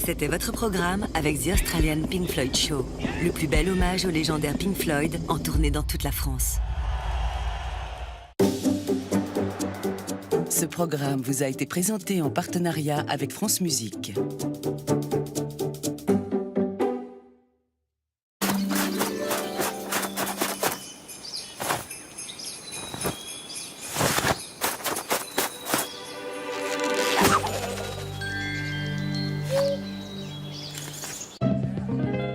C'était votre programme avec The Australian Pink Floyd Show, le plus bel hommage au légendaire Pink Floyd en tournée dans toute la France. Ce programme vous a été présenté en partenariat avec France Musique.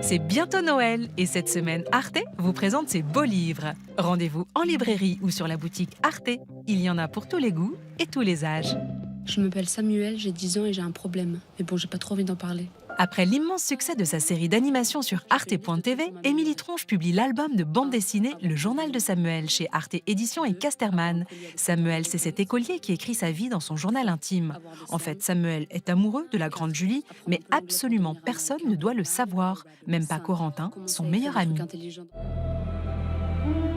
C'est bientôt Noël et cette semaine, Arte vous présente ses beaux livres. Rendez-vous en librairie ou sur la boutique Arte. Il y en a pour tous les goûts et tous les âges. Je m'appelle Samuel, j'ai 10 ans et j'ai un problème. Mais bon, j'ai pas trop envie d'en parler. Après l'immense succès de sa série d'animation sur arte.tv, Émilie Tronche publie l'album de bande dessinée Le Journal de Samuel chez Arte Éditions et Casterman. Samuel, c'est cet écolier qui écrit sa vie dans son journal intime. En fait, Samuel est amoureux de la grande Julie, mais absolument personne ne doit le savoir, même pas Corentin, son meilleur ami.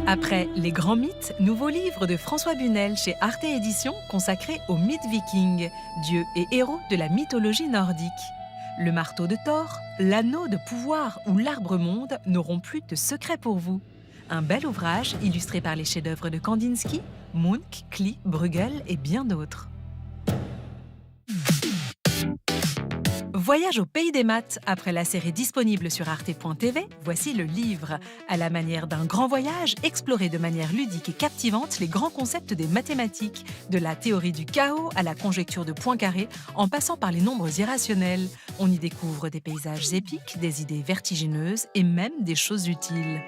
Après Les Grands Mythes, nouveau livre de François Bunel chez Arte Éditions consacré aux mythes vikings, dieux et héros de la mythologie nordique. Le marteau de Thor, l'anneau de pouvoir ou l'arbre-monde n'auront plus de secret pour vous. Un bel ouvrage illustré par les chefs-d'œuvre de Kandinsky, Munch, Klee, Bruegel et bien d'autres. Voyage au pays des maths. Après la série disponible sur arte.tv, voici le livre. À la manière d'un grand voyage, explorez de manière ludique et captivante les grands concepts des mathématiques, de la théorie du chaos à la conjecture de Poincaré, en passant par les nombres irrationnels. On y découvre des paysages épiques, des idées vertigineuses et même des choses utiles.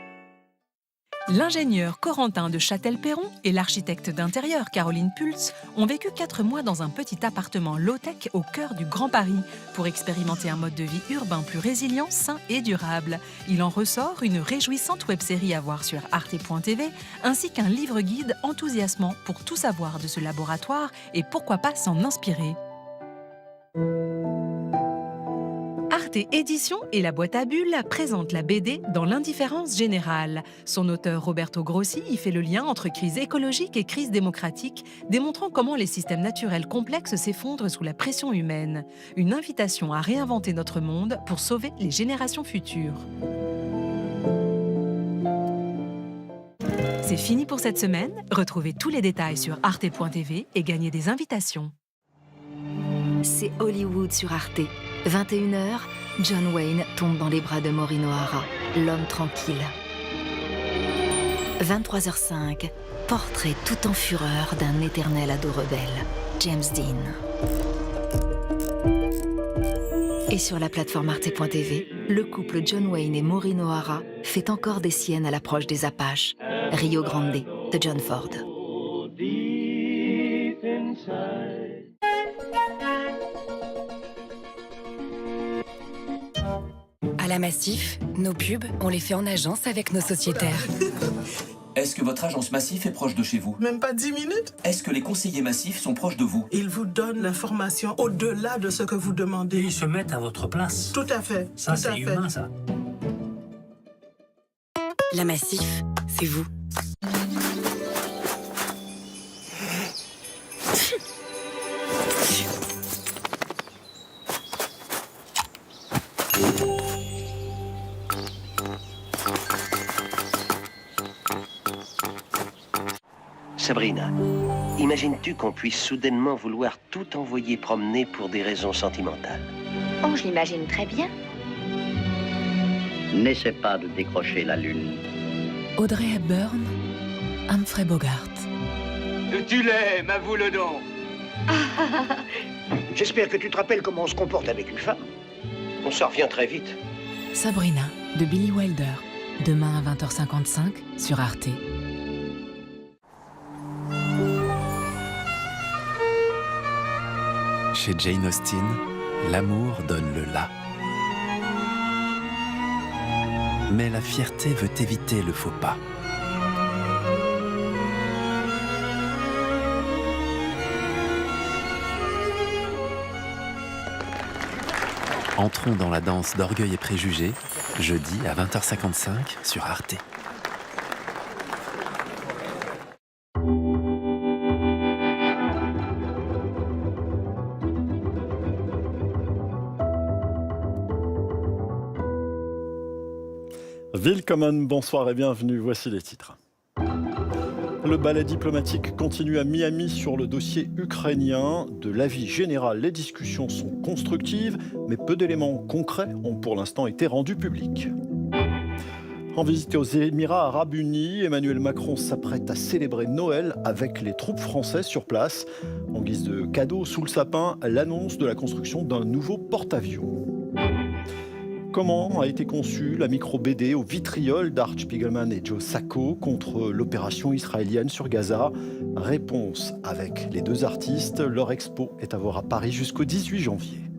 L'ingénieur Corentin de Châtel-Perron et l'architecte d'intérieur Caroline Pultz ont vécu 4 mois dans un petit appartement low-tech au cœur du Grand Paris pour expérimenter un mode de vie urbain plus résilient, sain et durable. Il en ressort une réjouissante web-série à voir sur arte.tv ainsi qu'un livre-guide enthousiasmant pour tout savoir de ce laboratoire et pourquoi pas s'en inspirer. Arte Éditions et la boîte à bulles présentent la BD dans l'indifférence générale. Son auteur Roberto Grossi y fait le lien entre crise écologique et crise démocratique, démontrant comment les systèmes naturels complexes s'effondrent sous la pression humaine. Une invitation à réinventer notre monde pour sauver les générations futures. C'est fini pour cette semaine. Retrouvez tous les détails sur arte.tv et gagnez des invitations. C'est Hollywood sur Arte. 21h, John Wayne tombe dans les bras de Maureen O'Hara, l'homme tranquille. 23h05, portrait tout en fureur d'un éternel ado rebelle, James Dean. Et sur la plateforme arte.tv, le couple John Wayne et Maureen O'Hara fait encore des siennes à l'approche des Apaches, Rio Grande de John Ford. À la Massif, nos pubs, on les fait en agence avec nos sociétaires. Est-ce que votre agence Massif est proche de chez vous? Même pas 10 minutes. Est-ce que les conseillers Massif sont proches de vous? Ils vous donnent l'information au-delà de ce que vous demandez. Ils se mettent à votre place. Tout à fait. Ça, c'est humain, ça. La Massif, c'est vous. Sabrina, imagines-tu qu'on puisse soudainement vouloir tout envoyer promener pour des raisons sentimentales? Oh, je l'imagine très bien. N'essaie pas de décrocher la lune. Audrey Hepburn, Humphrey Bogart. Tu l'aimes, avoue-le donc. J'espère que tu te rappelles comment on se comporte avec une femme. On s'en revient très vite. Sabrina, de Billy Wilder. Demain à 20h55 sur Arte. Chez Jane Austen, l'amour donne le la. Mais la fierté veut éviter le faux pas. Entrons dans la danse d'Orgueil et Préjugés, jeudi à 20h55 sur Arte. Willkommen, bonsoir et bienvenue, voici les titres. Le ballet diplomatique continue à Miami sur le dossier ukrainien. De l'avis général, les discussions sont constructives, mais peu d'éléments concrets ont pour l'instant été rendus publics. En visite aux Émirats arabes unis, Emmanuel Macron s'apprête à célébrer Noël avec les troupes françaises sur place. En guise de cadeau sous le sapin, l'annonce de la construction d'un nouveau porte-avions. Comment a été conçue la micro-BD au vitriol d'Art Spiegelman et Joe Sacco contre l'opération israélienne sur Gaza? Réponse avec les deux artistes. Leur expo est à voir à Paris jusqu'au 18 janvier.